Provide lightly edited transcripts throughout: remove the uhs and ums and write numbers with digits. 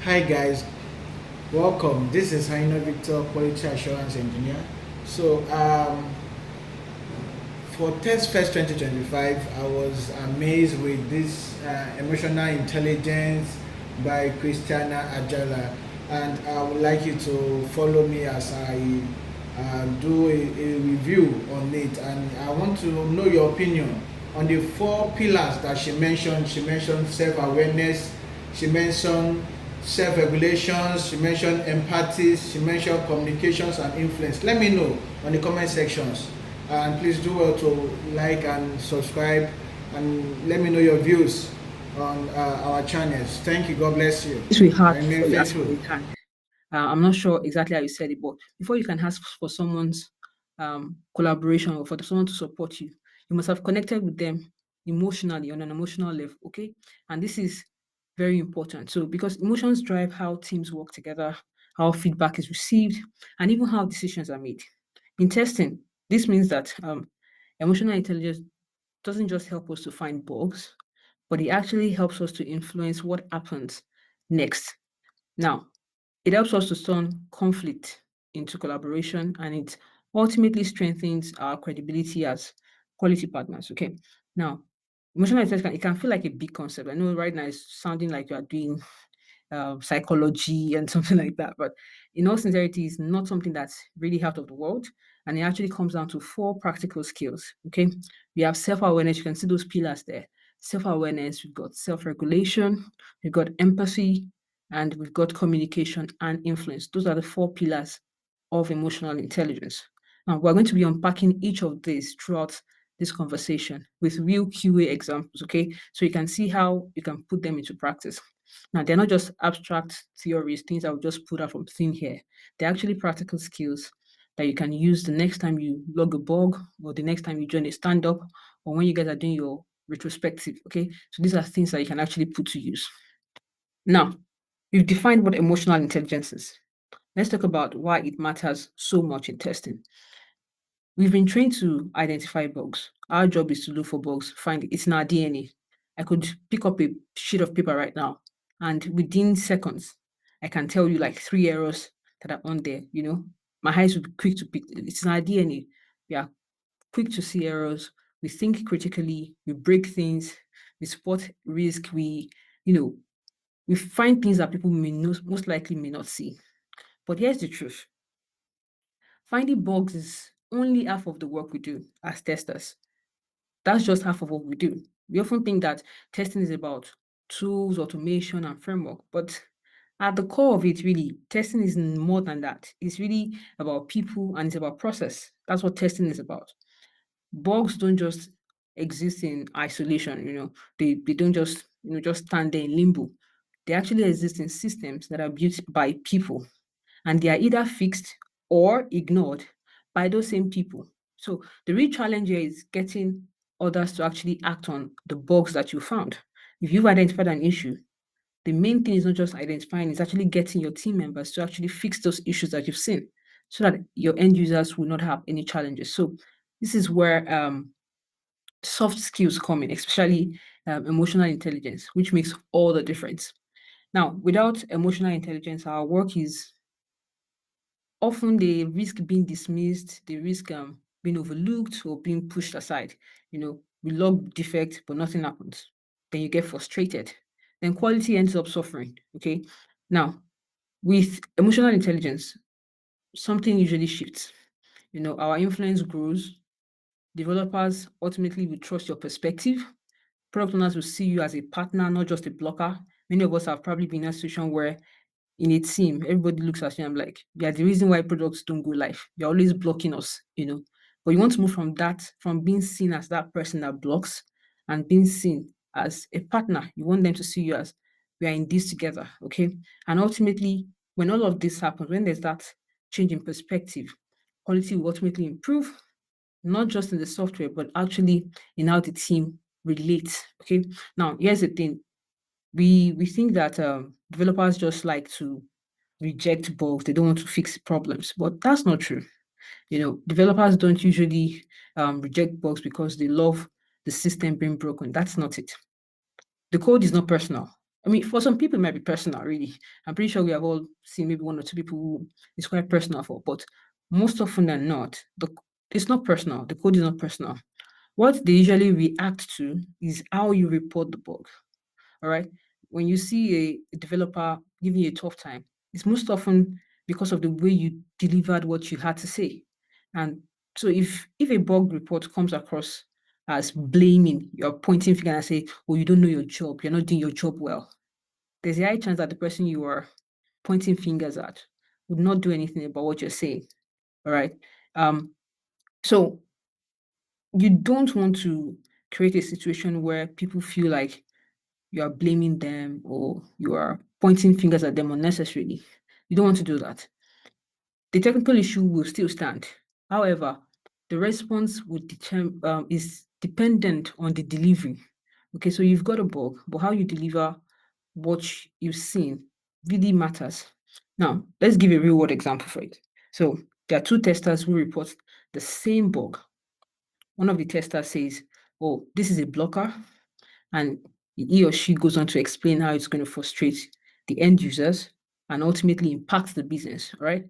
Hi guys, welcome. This is Haino Victor, Quality Assurance Engineer. So for TestFest 2025, I was amazed with this emotional intelligence by Christianah Ajala, and I would like you to follow me as I do a review on it. And I want to know your opinion on the four pillars that she mentioned. She mentioned self-awareness, she mentioned self-regulations, she mentioned empathy, she mentioned communications and influence. Let me know on the comment sections, and please do well to like and subscribe, and let me know your views on our channels. Thank you. God bless you. This will I hard remain before you ask faithful. for a hand. I'm not sure exactly how you said it, but before you can ask for someone's collaboration or for someone to support you, you must have connected with them emotionally on an emotional level. Okay. And this is very important. So, because emotions drive how teams work together, how feedback is received, and even how decisions are made. In testing, this means that emotional intelligence doesn't just help us to find bugs, but it actually helps us to influence what happens next. Now, it helps us to turn conflict into collaboration, and it ultimately strengthens our credibility as quality partners. Okay. Now, emotional intelligence, it can feel like a big concept. I know right now it's sounding like you are doing psychology and something like that. But in all sincerity, it's not something that's really out of the world. And it actually comes down to four practical skills. Okay. We have self awareness. You can see those pillars there. Self awareness, we've got self regulation, we've got empathy, and we've got communication and influence. Those are the four pillars of emotional intelligence. Now, we're going to be unpacking each of these throughout this conversation with real QA examples. Okay. So you can see how you can put them into practice. Now, they're not just abstract theories, things I would just put out from thin air. They're actually practical skills that you can use the next time you log a bug or the next time you join a stand up or when you guys are doing your retrospective. Okay. So these are things that you can actually put to use. Now, we've defined what emotional intelligence is. Let's talk about why it matters so much in testing. We've been trained to identify bugs. Our job is to look for bugs, find it. It's in our DNA. I could pick up a sheet of paper right now, and within seconds, I can tell you like three errors that are on there. My eyes will be quick to pick. It's in our DNA. We are quick to see errors. We think critically. We break things. We spot risk. You know, we find things that people most likely may not see. But here's the truth: finding bugs is only half of the work we do as testers. That's just half of what we do. We often think that testing is about tools, automation, and framework, but at the core of it, really, testing is more than that. It's really about people and it's about process. That's what testing is about. Bugs don't just exist in isolation, they don't just just stand there in limbo. They actually exist in systems that are built by people, and they are either fixed or ignored by those same people. So the real challenge here is getting others to actually act on the bugs that you found. If you've identified an issue, the main thing is not just identifying, it's actually getting your team members to actually fix those issues that you've seen so that your end users will not have any challenges. So this is where soft skills come in, especially emotional intelligence, which makes all the difference. Now, without emotional intelligence, our work is often they risk being dismissed, they risk being overlooked or being pushed aside. We log defects, but nothing happens. Then you get frustrated. Then quality ends up suffering. Okay. Now, with emotional intelligence, something usually shifts. Our influence grows. Developers ultimately will trust your perspective. Product owners will see you as a partner, not just a blocker. Many of us have probably been in a situation where in a team, everybody looks at you and I'm like, yeah, the reason why products don't go live. You're always blocking us. But you want to move from that, from being seen as that person that blocks and being seen as a partner. You want them to see you as we are in this together. Okay. And ultimately, when all of this happens, when there's that change in perspective, quality will ultimately improve, not just in the software, but actually in how the team relates. Okay. Now, here's the thing. We think that developers just like to reject bugs. They don't want to fix problems, but that's not true. Developers don't usually reject bugs because they love the system being broken. That's not it. The code is not personal. I mean, for some people, it might be personal, really. I'm pretty sure we have all seen maybe one or two people who it's quite personal for, but most often than not, it's not personal. The code is not personal. What they usually react to is how you report the bug. All right. When you see a developer giving you a tough time, it's most often because of the way you delivered what you had to say. And so if a bug report comes across as blaming, you're pointing finger and say, oh, you don't know your job, you're not doing your job well, there's a high chance that the person you are pointing fingers at would not do anything about what you're saying. All right. Um, so you don't want to create a situation where people feel like you are blaming them or you are pointing fingers at them unnecessarily. You don't want to do that. The technical issue will still stand. However, the response would is dependent on the delivery. Okay, so you've got a bug, but how you deliver what you've seen really matters. Now, let's give a real world example for it. So there are two testers who report the same bug. One of the testers says, oh, this is a blocker, and he or she goes on to explain how it's going to frustrate the end users and ultimately impact the business, right?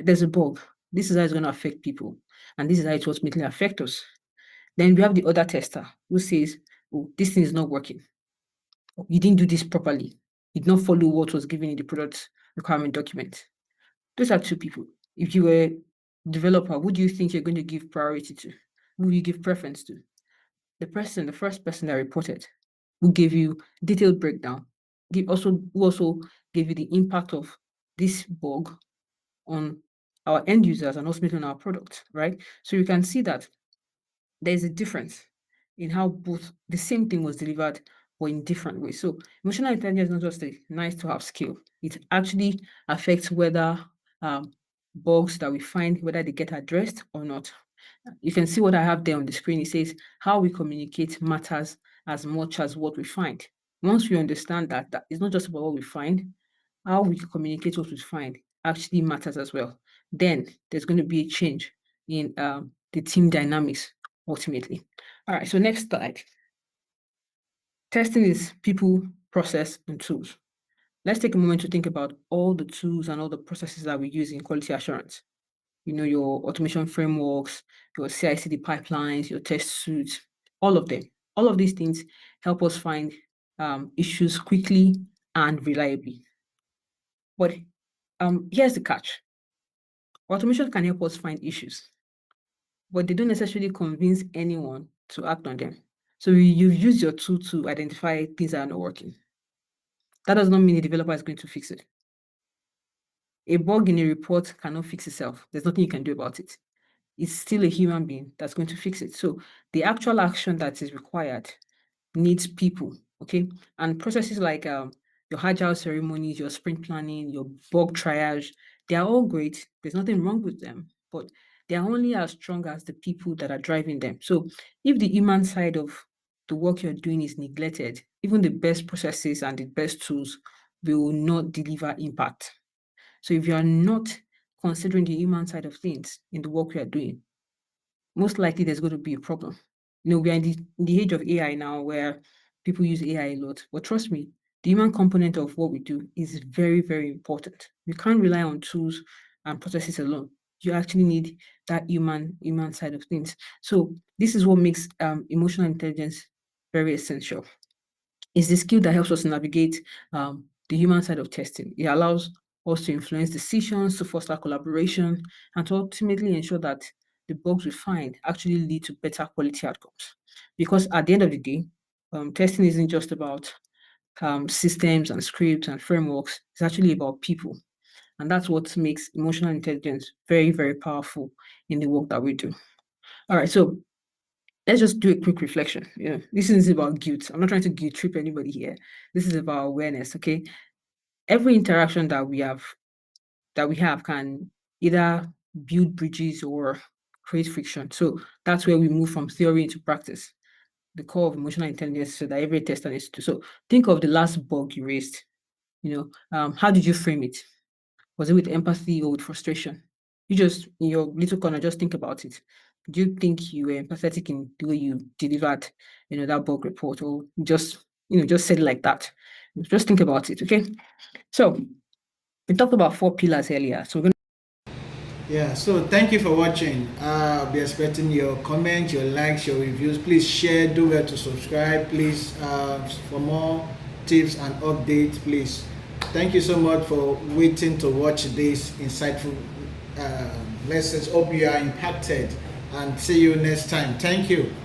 There's a bug. This is how it's going to affect people. And this is how it ultimately affect us. Then we have the other tester who says, oh, this thing is not working. You didn't do this properly. You did not follow what was given in the product requirement document. Those are two people. If you were a developer, who do you think you're going to give priority to? Who will you give preference to? The first person that reported, who gave you detailed breakdown, who also gave you the impact of this bug on our end users and ultimately on our product, right? So you can see that there's a difference in how both the same thing was delivered but in different ways. So emotional intelligence is not just a nice to have skill. It actually affects whether bugs that we find, whether they get addressed or not. You can see what I have there on the screen. It says how we communicate matters as much as what we find. Once we understand that it's not just about what we find, how we communicate what we find actually matters as well. Then there's going to be a change in the team dynamics ultimately. All right, so next slide. Testing is people, process, and tools. Let's take a moment to think about all the tools and all the processes that we use in quality assurance. You know, your automation frameworks, your CI/CD pipelines, your test suites, all of them. All of these things help us find issues quickly and reliably. But here's the catch. Automation can help us find issues, but they don't necessarily convince anyone to act on them. So you've used your tool to identify things that are not working. That does not mean the developer is going to fix it. A bug in a report cannot fix itself. There's nothing you can do about it. It's still a human being that's going to fix it. So the actual action that is required needs people, okay? And processes like your agile ceremonies, your sprint planning, your bug triage, they are all great. There's nothing wrong with them, but they are only as strong as the people that are driving them. So if the human side of the work you're doing is neglected, even the best processes and the best tools will not deliver impact. So if you are not considering the human side of things in the work you are doing, most likely there's going to be a problem. You know, we are in the age of AI now where people use AI a lot. But trust me, the human component of what we do is very, very important. You can't rely on tools and processes alone. You actually need that human side of things. So this is what makes emotional intelligence very essential. It's the skill that helps us navigate the human side of testing. It allows us to influence decisions, to foster collaboration, and to ultimately ensure that the bugs we find actually lead to better quality outcomes. Because at the end of the day, testing isn't just about systems and scripts and frameworks. It's actually about people. And that's what makes emotional intelligence very, very powerful in the work that we do. All right, so let's just do a quick reflection. This isn't about guilt. I'm not trying to guilt trip anybody here. This is about awareness. Okay, every interaction that we have can either build bridges or create friction. So that's where we move from theory into practice. The core of emotional intelligence, so that every tester needs to do. So think of the last bug you raised. How did you frame it? Was it with empathy or with frustration? You just, in your little corner, just think about it. Do you think you were empathetic in the way you delivered, that bug report, or just said it like that? Just think about it, okay? So we talked about 4 pillars earlier. So we're going Yeah, so thank you for watching. I'll be expecting your comments, your likes, your reviews. Please share, do well to subscribe. Please, for more tips and updates, please. Thank you so much for waiting to watch this insightful message. Hope you are impacted, and see you next time. Thank you.